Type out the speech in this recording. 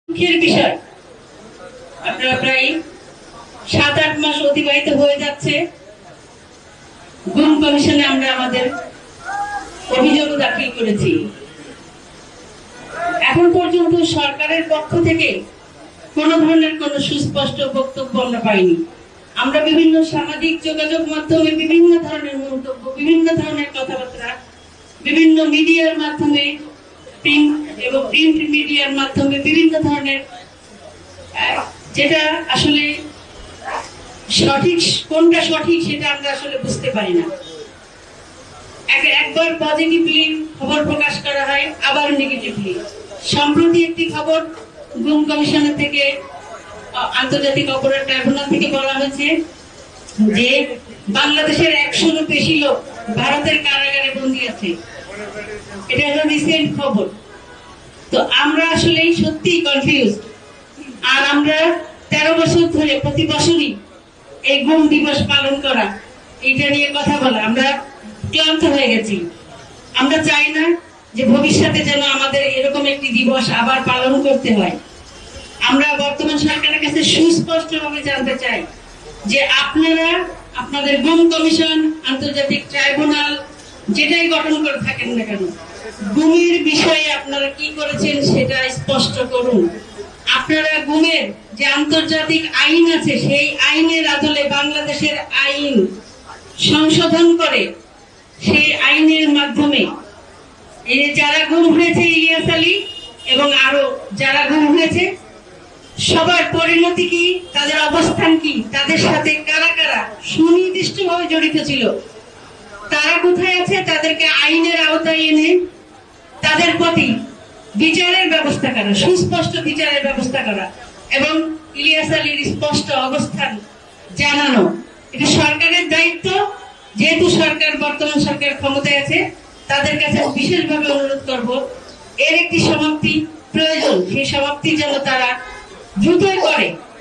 দুঃখের বিষয়, আপনারা প্রায় 7-8 মাস অতিবাহিত হয়ে যাচ্ছে। গুম কমিশনে আমরা আমাদের অভিযোগ দাখিল করেছি। এখন পর্যন্ত সরকারের পক্ষ থেকে কোন ধরনের কোন সুস্পষ্ট বক্তব্য আমরা পাইনি। আমরা বিভিন্ন সামাজিক যোগাযোগ মাধ্যমে বিভিন্ন ধরনের মন্তব্য, বিভিন্ন ধরনের কথাবার্তা, বিভিন্ন মিডিয়ার মাধ্যমে, প্রিন্ট মিডিয়ার মাধ্যমে বিভিন্ন ধরনের, যেটা আসলে সঠিক কোনটা সঠিক সেটা আমরা আসলে বুঝতে পারি না। একবার পজিটিভলি খবর প্রকাশ করা হয়, আবার নেগেটিভলি। সম্প্রতি একটি খবর গুম কমিশনের থেকে, আন্তর্জাতিক অপরাধ ট্রাইব্যুনাল থেকে বলা হয়েছে যে বাংলাদেশের 100-এরও বেশি লোক ভারতের কারাগারে বন্দী আছে। এটা হলো রিসেন্ট খবর। তো আমরা আসলে সত্যি কনফিউজ। আর আমরা 13 বছর ধরে প্রতি বছরই এই গুম দিবস পালন করা, এটা নিয়ে কথা বলা, আমরা ক্লান্ত হয়ে গেছি। আমরা চাই না যে ভবিষ্যতে যেন আমাদের এরকম একটি দিবস আবার পালন করতে হয়। আমরা বর্তমান সরকারের কাছে সুস্পষ্টভাবে জানতে চাই যে আপনারা আপনাদের গুম কমিশন, আন্তর্জাতিক ট্রাইব্যুনাল যেটাই গঠন করে থাকেন না কেন, গুমের বিষয়ে আপনারা কি করেছেন সেটা স্পষ্ট করুন। আপনারা গুমের যে আন্তর্জাতিক আইন আছে সেই আইনের আদলে বাংলাদেশের আইন সংশোধন করে সেই আইনের মাধ্যমে এই যারা গুম হয়েছে, ইলিয়াস আলী এবং আরো যারা গুম হয়েছে, সবার পরিণতি কি, তাদের অবস্থান কি, তাদের সাথে কারা কারা সুনির্দিষ্টভাবে জড়িত ছিল, তারা কোথায় আছে, তাদেরকে আইনের আওতায় এনে তাদের প্রতি বিচারের ব্যবস্থা করা, সুস্পষ্ট বিচারের ব্যবস্থা করা এবং ইলিয়াস আলীর স্পষ্ট অবস্থান জানানো। এটা সরকারের দায়িত্ব। যেহেতু সরকার, বর্তমান সরকার ক্ষমতায় আছে, তাদের কাছে বিশেষভাবে অনুরোধ করব, এর একটি সমাপ্তি প্রয়োজন। সেই সমাপ্তি যেন তারা দ্রুতই করে।